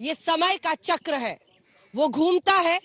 ये समय का चक्र है, वो घूमता है।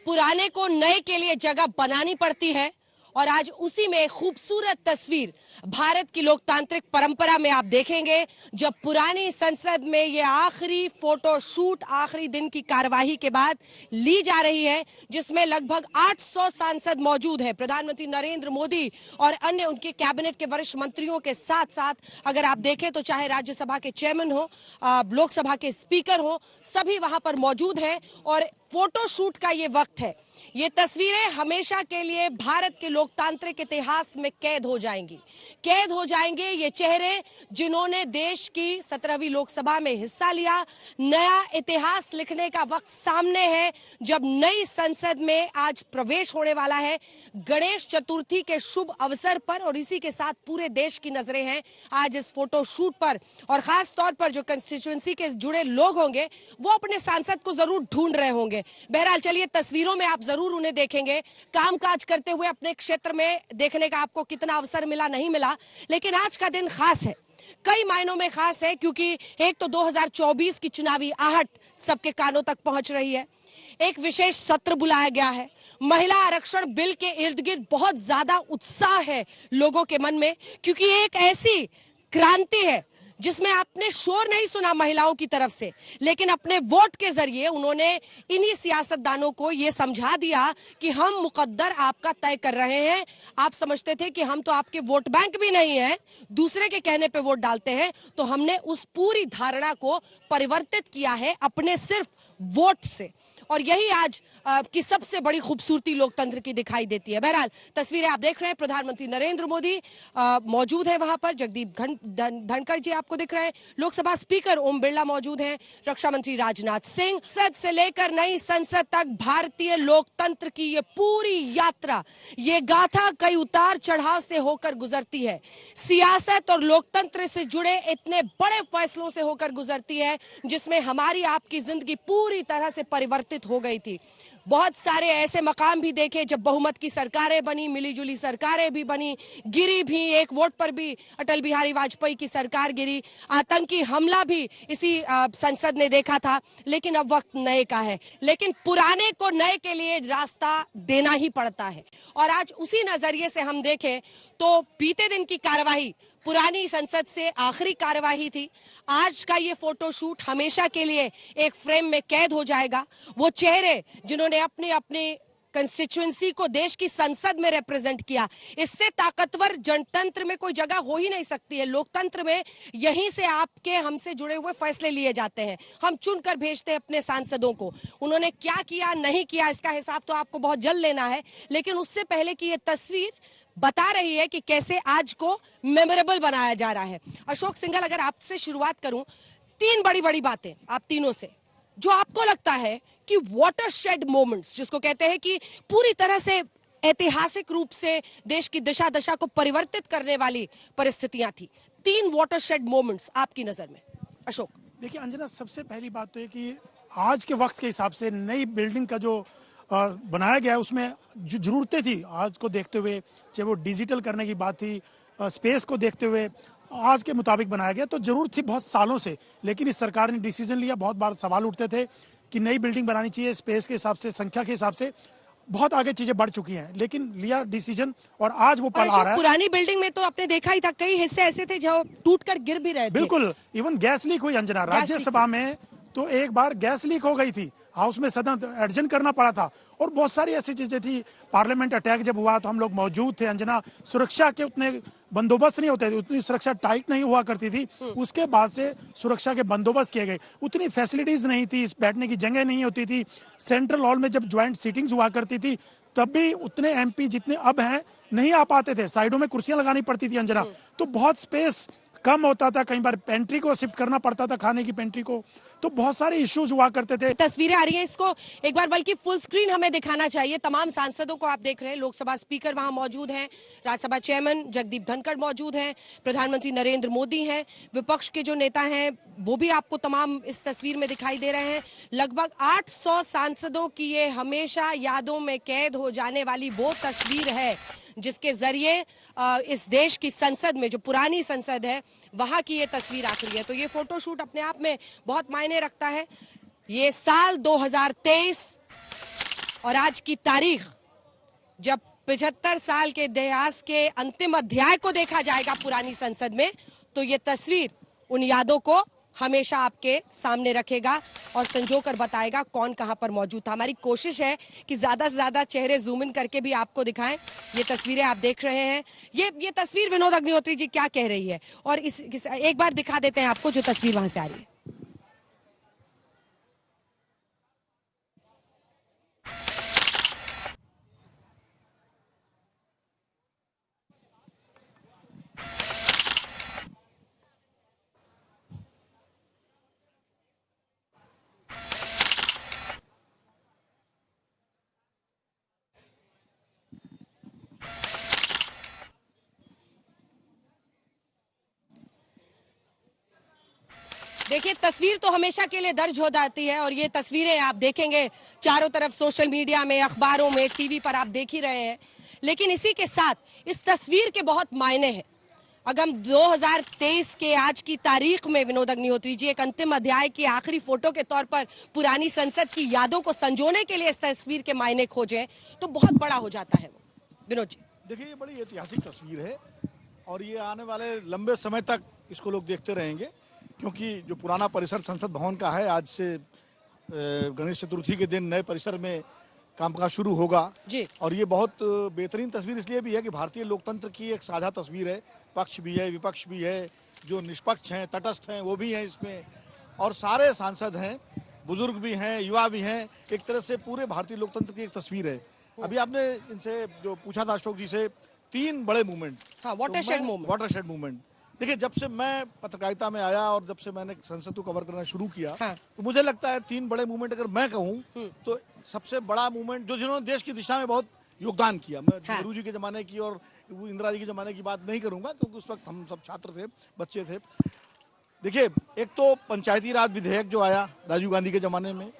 पुराने को नए के लिए जगह बनानी पड़ती है और आज उसी में खूबसूरत तस्वीर भारत की लोकतांत्रिक परंपरा में आप देखेंगे जब पुरानी संसद में ये आखिरी फोटो शूट आखिरी दिन की कार्यवाही के बाद ली जा रही है, जिसमें लगभग 800 सांसद मौजूद हैं। प्रधानमंत्री नरेंद्र मोदी और अन्य उनके कैबिनेट के वरिष्ठ मंत्रियों के साथ साथ अगर आप देखें तो चाहे राज्यसभा के चेयरमैन हो, लोकसभा के स्पीकर हो, सभी वहां पर मौजूद हैं और फोटो शूट का ये वक्त है। ये तस्वीरें हमेशा के लिए भारत के लोकतांत्रिक इतिहास में कैद हो जाएंगी। ये चेहरे जिन्होंने देश की 17वीं लोकसभा में हिस्सा लिया। नया इतिहास लिखने का वक्त सामने है जब नई संसद में आज प्रवेश होने वाला है। गणेश चतुर्थी के शुभ अवसर पर और इसी के साथ पूरे देश की नजरें हैं आज इस फोटो शूट पर और खास तौर पर जो कंस्टिट्यूएंसी के जुड़े लोग होंगे वो अपने सांसद को जरूर ढूंढ रहे होंगे। बहरहाल चलिए, तस्वीरों में आप जरूर उन्हें देखेंगे कामकाज करते हुए अपने क्षेत्र में। देखने का आपको कितना अवसर मिला नहीं मिला, लेकिन आज का दिन खास है, कई मायनों में खास है, क्योंकि एक तो 2024 की चुनावी आहट सबके कानों तक पहुंच रही है। एक विशेष सत्र बुलाया गया है। महिला आरक्षण बिल के इर्द गिर्द बहुत ज्यादा उत्साह है लोगों के मन में, क्योंकि एक ऐसी क्रांति है जिसमें आपने शोर नहीं सुना महिलाओं की तरफ से, लेकिन अपने वोट के जरिए उन्होंने इन्हीं सियासतदानों को यह समझा दिया कि हम मुकद्दर आपका तय कर रहे हैं। आप समझते थे कि हम तो आपके वोट बैंक भी नहीं है, दूसरे के कहने पे वोट डालते हैं, तो हमने उस पूरी धारणा को परिवर्तित किया है अपने सिर्फ वोट से। और यही आज की सबसे बड़ी खूबसूरती लोकतंत्र की दिखाई देती है। बहरहाल तस्वीरें आप देख रहे हैं, प्रधानमंत्री नरेंद्र मोदी मौजूद है वहां पर, जगदीप धनखड़ जी आपको दिख रहे हैं, लोकसभा स्पीकर ओम बिरला मौजूद हैं, रक्षा मंत्री राजनाथ सिंह। संसद से लेकर नई संसद तक भारतीय लोकतंत्र की ये पूरी यात्रा, ये गाथा कई उतार चढ़ाव से होकर गुजरती है। सियासत और लोकतंत्र से जुड़े इतने बड़े फैसलों से होकर गुजरती है जिसमें हमारी आपकी जिंदगी पूरी तरह से परिवर्तित हो गई थी। बहुत सारे ऐसे मकाम भी देखे जब बहुमत की सरकारें बनी, मिलीजुली सरकारें भी बनी, गिरी भी, एक वोट पर भी अटल बिहारी वाजपेयी की सरकार गिरी, आतंकी हमला भी इसी संसद ने देखा था। लेकिन अब वक्त नए का है, लेकिन पुराने को नए के लिए रास्ता देना ही पड़ता है। और आज उसी नजरिए से हम देखें तो बीते दिन की कार्यवाही पुरानी संसद से आखिरी कार्यवाही थी। आज का ये फोटो शूट हमेशा के लिए एक फ्रेम में कैद हो जाएगा। वो चेहरे जिन्होंने अपने अपने कंस्टिट्यूएंसी को देश की संसद में रिप्रेजेंट किया, इससे ताकतवर जनतंत्र में कोई जगह हो ही नहीं सकती है। लोकतंत्र में यहीं से आपके हमसे जुड़े हुए फैसले लिए जाते हैं, हम चुनकर भेजते हैं अपने सांसदों को। उन्होंने क्या किया नहीं किया इसका हिसाब तो आपको बहुत जल्द लेना है, लेकिन उससे पहले की ये तस्वीर बता रही है कि कैसे आज को मेमोरेबल बनाया जा रहा है। अशोक सिंघल, अगर आपसे शुरुआत करूं, तीन बड़ी बड़ी बातें आप तीनों से जो आपको लगता है कि वाटरशेड मोमेंट्स जिसको कहते हैं कि पूरी तरह से ऐतिहासिक रूप से देश की दिशा दशा को परिवर्तित करने वाली परिस्थितियां थी, तीन वाटरशेड मोमेंट्स आपकी नजर में। अशोक। देखिए अंजना, सबसे पहली बात तो है कि आज के वक्त के हिसाब से नई बिल्डिंग का जो बनाया गया है उसमें जो जरूरतें थी आज को देखते हुए, चाहे वो डिजिटल करने की बात थी, स्पेस को देखते हुए आज के मुताबिक बनाया गया, तो जरूरत थी बहुत सालों से। लेकिन इस सरकार ने डिसीजन लिया। बहुत बार सवाल उठते थे कि नई बिल्डिंग बनानी चाहिए, स्पेस के हिसाब से, संख्या के हिसाब से बहुत आगे चीजें बढ़ चुकी हैं, लेकिन लिया डिसीजन और आज वो पल आ रहा है। पुरानी बिल्डिंग में तो आपने देखा ही था, कई हिस्से ऐसे थे जो टूटकर गिर भी रहे थे। बिल्कुल, इवन गैस लीक हुई अंजना, राज्यसभा में तो एक बार गैस लीक हो गई थी, हाउस में सदन एडजन करना पड़ा था। और बहुत सारी ऐसी चीजें थी। पार्लियामेंट अटैक जब हुआ तो हम लोग मौजूद थे अंजना, सुरक्षा के उतने बंदोबस्त नहीं होते थे, उतनी सुरक्षा टाइट नहीं हुआ करती थी। उसके बाद से सुरक्षा के बंदोबस्त किए गए, उतनी फैसिलिटीज नहीं थी, बैठने की जगह नहीं होती थी। सेंट्रल हॉल में जब ज्वाइंट सीटिंग्स हुआ करती थी तब भी उतने एमपी जितने अब हैं नहीं आ पाते थे, साइडों में कुर्सियां लगानी पड़ती थी अंजना, तो बहुत स्पेस कम होता था। कई बार पेंट्री को शिफ्ट करना पड़ता था, खाने की पेंट्री को, तो बहुत सारे इश्यूज हुआ करते थे। तस्वीरें आ रही हैं, इसको एक बार बल्कि फुल स्क्रीन हमें दिखाना चाहिए। तमाम सांसदों को आप देख रहे हैं, लोकसभा स्पीकर वहां मौजूद हैं, राज्यसभा चेयरमैन जगदीप धनखड़ मौजूद हैं, प्रधानमंत्री नरेंद्र मोदी हैं, विपक्ष के जो नेता हैं वो भी आपको तमाम इस तस्वीर में दिखाई दे रहे हैं। लगभग 800 सांसदों की ये हमेशा यादों में कैद हो जाने वाली वो तस्वीर है जिसके जरिए इस देश की संसद में, जो पुरानी संसद है, वहां की ये तस्वीर आखिरी है। तो ये फोटो शूट अपने आप में बहुत मायने रखता है। ये साल 2023 और आज की तारीख, जब 75 साल के इतिहास के अंतिम अध्याय को देखा जाएगा पुरानी संसद में, तो ये तस्वीर उन यादों को हमेशा आपके सामने रखेगा और संजोकर बताएगा कौन कहां पर मौजूद था। हमारी कोशिश है कि ज्यादा से ज्यादा चेहरे जूम इन करके भी आपको दिखाएं। ये तस्वीरें आप देख रहे हैं, ये तस्वीर विनोद अग्निहोत्री जी क्या कह रही है, और एक बार दिखा देते हैं आपको जो तस्वीर वहां से आ रही है। देखिए, तस्वीर तो हमेशा के लिए दर्ज हो जाती है और ये तस्वीरें आप देखेंगे चारों तरफ, सोशल मीडिया में, अखबारों में, टीवी पर आप देख ही रहे हैं। लेकिन इसी के साथ इस तस्वीर के बहुत मायने हैं। अगर हम 2023 के आज की तारीख में विनोद अग्निहोत्री जी एक अंतिम अध्याय की आखिरी फोटो के तौर पर पुरानी संसद की यादों को संजोने के लिए इस तस्वीर के मायने खोजें तो बहुत बड़ा हो जाता है वो। विनोद जी देखिए, ये बड़ी ऐतिहासिक तस्वीर है और ये आने वाले लंबे समय तक इसको लोग देखते रहेंगे, क्योंकि जो पुराना परिसर संसद भवन का है, आज से गणेश चतुर्थी के दिन नए परिसर में कामकाज शुरू होगा जी। और ये बहुत बेहतरीन तस्वीर इसलिए भी है कि भारतीय लोकतंत्र की एक साझा तस्वीर है। पक्ष भी है, विपक्ष भी है, जो निष्पक्ष हैं, तटस्थ हैं, वो भी हैं इसमें, और सारे सांसद हैं, बुजुर्ग भी हैं, युवा भी हैं। एक तरह से पूरे भारतीय लोकतंत्र की एक तस्वीर है। अभी आपने इनसे जो पूछा था अशोक जी से, 3 बड़े मूवमेंट, वाटरशेड मूवमेंट। देखिए, जब से मैं पत्रकारिता में आया और जब से मैंने संसद को कवर करना शुरू किया, तो मुझे लगता है 3 बड़े मूवमेंट अगर मैं कहूँ तो सबसे बड़ा मूवमेंट जिन्होंने देश की दिशा में बहुत योगदान किया, मैं नेहरू जी के जमाने की और इंदिरा जी के जमाने की बात नहीं करूंगा, क्योंकि उस वक्त हम सब छात्र थे, बच्चे थे। देखिए, एक तो पंचायती राज विधेयक जो आया राजीव गांधी के जमाने में,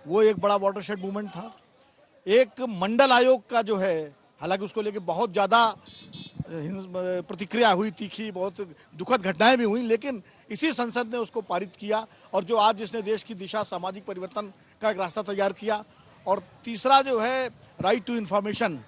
वो एक बड़ा वाटरशेड मूवमेंट था। एक मंडल आयोग का जो है, हालांकि उसको लेके बहुत ज्यादा प्रतिक्रिया हुई, तीखी, बहुत दुखद घटनाएं भी हुई, लेकिन इसी संसद ने उसको पारित किया और जो आज जिसने देश की दिशा, सामाजिक परिवर्तन का एक रास्ता तैयार किया। और तीसरा जो है राइट टू इंफॉर्मेशन,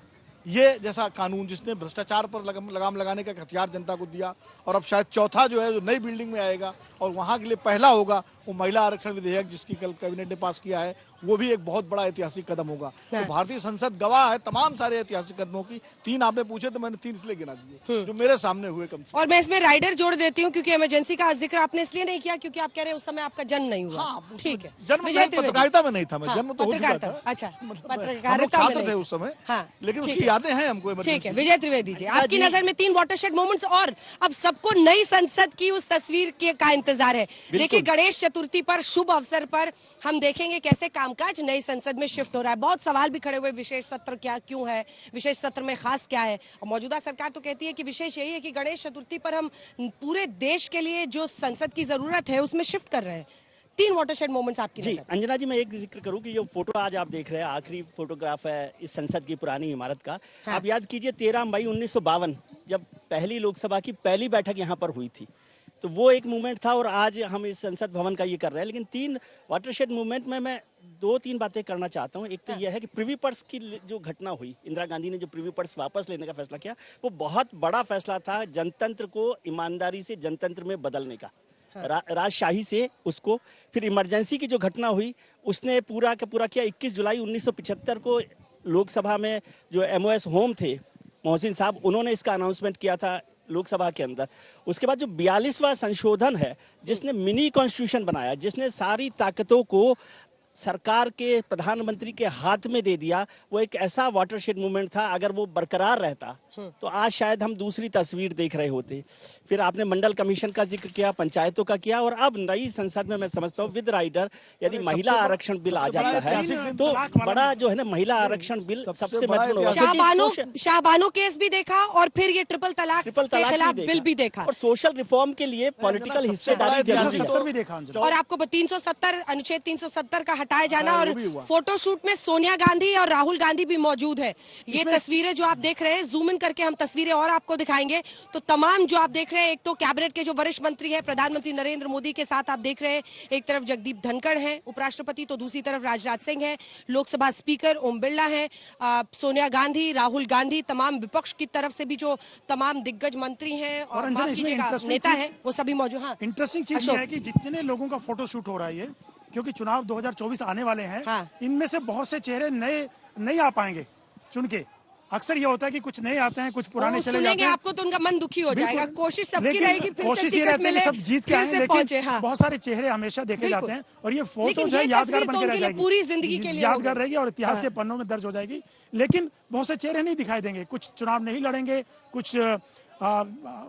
ये जैसा कानून जिसने भ्रष्टाचार पर लगाम लगाने का हथियार जनता को दिया। और अब शायद चौथा जो है, जो नई बिल्डिंग में आएगा और वहां के लिए पहला होगा, वो महिला आरक्षण विधेयक जिसकी कल कैबिनेट ने पास किया है, वो भी एक बहुत बड़ा ऐतिहासिक कदम होगा। तो भारतीय संसद गवाह है तमाम सारे ऐतिहासिक कदमों की। 3 आपने पूछे तो मैंने 3 इसलिए गिना दिए जो मेरे सामने हुए कम से कम। और मैं इसमें राइडर जोड़ देती हूँ, क्योंकि इमरजेंसी का जिक्र आपने इसलिए नहीं किया क्योंकि आप कह रहे हैं उस समय आपका जन्म नहीं हुआ। ठीक है, जन्म पत्रकारिता में नहीं था, मैं जन्म तो हो चुका था। अच्छा, पत्रकारिता छात्र थे उस समय, लेकिन उसकी यादें हैं हमको। ठीक है, विजय त्रिवेदी जी, आपकी नजर में 3 वाटरशेड मोमेंट्स, और अब सबको नई संसद की उस तस्वीर का इंतजार है। देखिए, गणेश चतुर्थी पर, शुभ अवसर पर हम देखेंगे कैसे कामकाज नई संसद में शिफ्ट हो रहा है। बहुत सवाल भी खड़े हुए, विशेष सत्र क्यों है, विशेष सत्र में खास क्या है। और मौजूदा सरकार तो कहती है कि विशेष यही है कि गणेश चतुर्थी पर हम पूरे देश के लिए जो संसद की जरूरत है उसमें शिफ्ट कर रहे हैं। 3 वाटरशेड मोमेंट्स आपकी नजर। अंजना जी, मैं एक जिक्र करूं कि जो फोटो आज आप देख रहे हैं, आखिरी फोटोग्राफ है इस संसद की पुरानी इमारत का। आप याद कीजिए 13 मई 1952 जब पहली लोकसभा की पहली बैठक यहाँ पर हुई थी, तो वो एक मूवमेंट था और आज हम इस संसद भवन का ये कर रहे हैं। लेकिन 3 वाटरशेड मूवमेंट में मैं 2-3 बातें करना चाहता हूँ। एक तो यह है कि प्रिवी पर्स की जो घटना हुई, इंदिरा गांधी ने जो प्रिवी पर्स वापस लेने का फैसला किया, वो बहुत बड़ा फैसला था जनतंत्र को ईमानदारी से जनतंत्र में बदलने का। राजशाही से उसको, फिर इमरजेंसी की जो घटना हुई उसने पूरा का पूरा किया। 21 जुलाई 1975 को लोकसभा में जो MOS होम थे, मोहसिन साहब, उन्होंने इसका अनाउंसमेंट किया था लोकसभा के अंदर। उसके बाद जो 42वां संशोधन है, जिसने मिनी कॉन्स्टिट्यूशन बनाया, जिसने सारी ताकतों को सरकार के प्रधानमंत्री के हाथ में दे दिया, वो एक ऐसा वाटरशेड मूवमेंट था। अगर वो बरकरार रहता तो आज शायद हम दूसरी तस्वीर देख रहे होते। फिर आपने मंडल कमीशन का जिक्र किया, पंचायतों का किया, और अब नई संसद में मैं समझता हूँ विद राइडर यदि महिला आरक्षण बिल आ जाता है तो बड़ा जो है ना महिला आरक्षण बिल सबसे महत्वपूर्ण। शाहबानो केस भी देखा और फिर ये ट्रिपल तलाक के खिलाफ बिल भी देखा, और सोशल रिफॉर्म के लिए पॉलिटिकल हिस्सेदारी जरूरी है। और आपको 370 अनुच्छेद 370 का हटाया जाना, हाँ, और वो भी हुआ। फोटोशूट में सोनिया गांधी और राहुल गांधी भी मौजूद है। ये इसमें- तस्वीरें जो आप देख रहे हैं, जूम इन करके हम तस्वीरें और आपको दिखाएंगे। तो तमाम जो आप देख रहे हैं, एक तो कैबिनेट के जो वरिष्ठ मंत्री हैं, प्रधानमंत्री नरेंद्र मोदी के साथ आप देख रहे हैं, एक तरफ जगदीप धनखड़ हैं उपराष्ट्रपति, तो दूसरी तरफ राजनाथ सिंह हैं, लोकसभा स्पीकर ओम बिरला हैं, सोनिया गांधी, राहुल गांधी, तमाम विपक्ष की तरफ से भी जो तमाम दिग्गज मंत्री हैं और अंजना, माफ इसमें कीजिएगा interesting नेता चीज- हैं, वो सभी मौजूद। हाँ, इंटरेस्टिंग चीज अशोक। ये है कि जितने लोगों का फोटो शूट हो रहा है ये, क्योंकि चुनाव 2024 आने वाले हैं, हाँ। इनमें से बहुत से चेहरे नए नहीं आ पाएंगे चुन के। अक्सर ये होता है कि कुछ नए आते हैं, कुछ पुराने वो चले सुनेंगे जाते हैं। आपको तो उनका मन दुखी हो बिल्कुल। जाएगा। कोशिश सबकी लेकिन रहेगी फिर से कोशिश ये टिकट रहती है मिले, कि सब जीत के फिर आए, से लेकिन पहुंचे। हाँ, बहुत सारे चेहरे हमेशा देखे बिल्कुल। जाते हैं और ये फोटो लेकिन जो है ये यादगार तस्वीर बन तो के रह उनके लिए जाएगी, पूरी जिंदगी के लिए यादगार होगी। रहेगी और इतिहास हाँ। के पन्नों में दर्ज हो जाएगी। लेकिन बहुत से चेहरे नहीं दिखाई देंगे, कुछ चुनाव नहीं लड़ेंगे, कुछ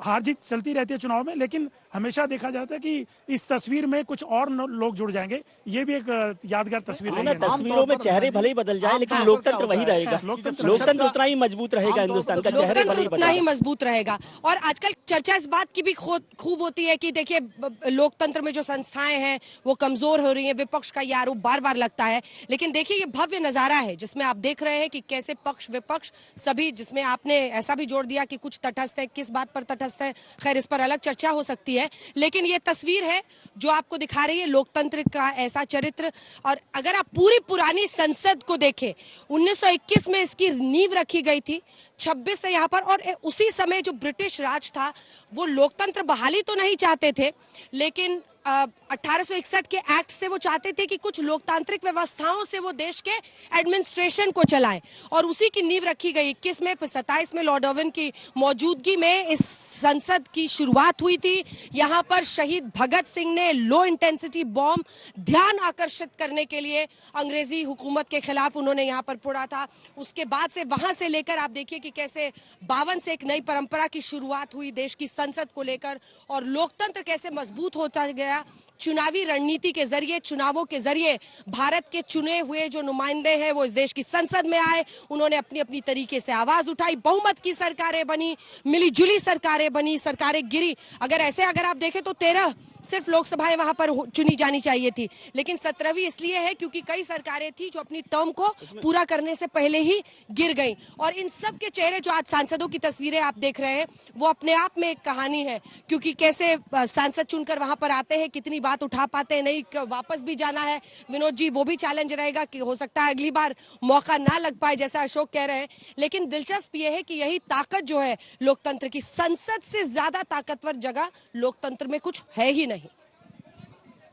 हार जीत चलती रहती है चुनाव में, लेकिन हमेशा देखा जाता है कि इस तस्वीर में कुछ और लोग जुड़ जाएंगे। ये भी एक यादगार तस्वीर हाँ, रहेगी। तस्वीरों में चेहरे भले ही बदल जाए, लेकिन आमतौर पर लोकतंत्र क्या वही होता है? रहेगा। लोकतंत्र लोकतंत्र उतना ही मजबूत रहेगा आमतौर पर हिंदुस्तान का, लोकतंत्र चेहरे भले ही लोकतंत्र उतना ही बदल मजबूत रहेगा। और आजकल चर्चा इस बात की भी खूब होती है कि देखिए लोकतंत्र में जो संस्थाएं हैं वो कमजोर हो रही हैं, विपक्ष का ये आरोप बार बार लगता है। लेकिन देखिए ये भव्य नजारा है जिसमें आप देख रहे हैं कि कैसे पक्ष विपक्ष सभी, जिसमें आपने ऐसा भी जोड़ दिया कि कुछ तटस्थ है, किस बात पर तटस्थ है, खैर इस पर अलग चर्चा हो सकती है। लेकिन ये तस्वीर है जो आपको दिखा रही है लोकतंत्र का ऐसा चरित्र। और अगर आप पूरी पुरानी संसद को देखें, 1921 में इसकी नींव रखी गई थी, 26 से यहाँ पर, और उसी समय जो ब्रिटिश राज था वो लोकतंत्र बहाली तो नहीं चाहते थे, लेकिन 1861 के एक्ट से वो चाहते थे कि कुछ लोकतांत्रिक व्यवस्थाओं से वो देश के एडमिनिस्ट्रेशन को चलाएं, और उसी की नींव रखी गई। 21 में 27 में लॉर्ड ओवन की मौजूदगी में इस संसद की शुरुआत हुई थी। यहाँ पर शहीद भगत सिंह ने लो इंटेंसिटी बॉम्ब ध्यान आकर्षित करने के लिए अंग्रेजी हुकूमत के खिलाफ उन्होंने यहाँ पर फोड़ा था। उसके बाद से वहां से लेकर आप देखिए कि कैसे 52 से एक नई परंपरा की शुरुआत हुई देश की संसद को लेकर, और लोकतंत्र कैसे मजबूत होता गया। चुनावी रणनीति के जरिए, चुनावों के जरिए भारत के चुने हुए जो नुमाइंदे हैं वो इस देश की संसद में आए, उन्होंने अपनी अपनी तरीके से आवाज उठाई, बहुमत की सरकारें बनी, मिलीजुली सरकारें बनी, सरकारें गिरी। अगर आप देखें तो 13 सिर्फ लोकसभाएं वहां पर चुनी जानी चाहिए थी, लेकिन 17वीं इसलिए है क्योंकि कई सरकारें थी जो अपनी टर्म को पूरा करने से पहले ही गिर गईं। और इन सब के चेहरे जो आज सांसदों की तस्वीरें आप देख रहे हैं वो अपने आप में एक कहानी है, क्योंकि कैसे सांसद चुनकर वहां पर आते हैं, कितनी बात उठा पाते हैं, नहीं वापस भी जाना है। विनोद जी, वो भी चैलेंज रहेगा कि हो सकता है अगली बार मौका ना लग पाए, जैसा अशोक कह रहे हैं। लेकिन दिलचस्प ये है कि यही ताकत जो है लोकतंत्र की, संसद से ज्यादा ताकतवर जगह लोकतंत्र में कुछ है ही नहीं।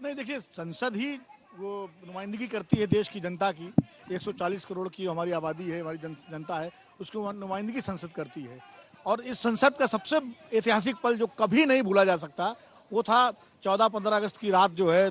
देखिए, संसद ही वो नुमाइंदगी करती है देश की जनता की। 140 करोड़ की हमारी आबादी है, हमारी जनता है, उसकी नुमाइंदगी संसद करती है। और इस संसद का सबसे ऐतिहासिक पल जो कभी नहीं भूला जा सकता वो था 14-15 अगस्त की रात जो है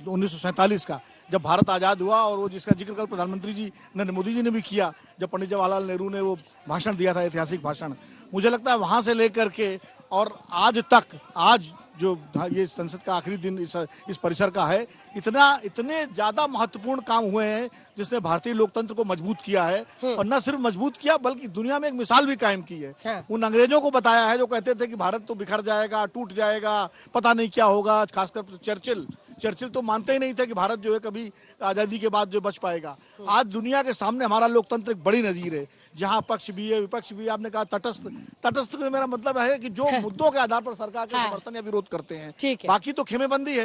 1947 का, जब भारत आज़ाद हुआ, और वो जिसका जिक्र कल प्रधानमंत्री जी नरेंद्र मोदी जी ने भी किया, जब पंडित जवाहरलाल नेहरू ने वो भाषण दिया था, ऐतिहासिक भाषण। मुझे लगता है वहाँ से लेकर के और आज तक, आज जो ये संसद का आखिरी दिन इस परिसर का है, इतने ज्यादा महत्वपूर्ण काम हुए हैं जिसने भारतीय लोकतंत्र को मजबूत किया है। और न सिर्फ मजबूत किया बल्कि दुनिया में एक मिसाल भी कायम की है। हाँ। उन अंग्रेजों को बताया है जो कहते थे कि भारत तो बिखर जाएगा, टूट जाएगा, पता नहीं क्या होगा। खासकर चर्चिल तो मानते ही नहीं थे कि भारत जो है कभी आजादी के बाद जो बच पाएगा। आज दुनिया के सामने हमारा लोकतंत्र एक बड़ी नजीर है, जहां पक्ष भी है, विपक्ष भी है। आपने कहा तटस्थ से मेरा मतलब है कि जो मुद्दों के आधार पर सरकार के हाँ। समर्थन या विरोध करते हैं, ठीक है। बाकी तो खेमेबंदी है।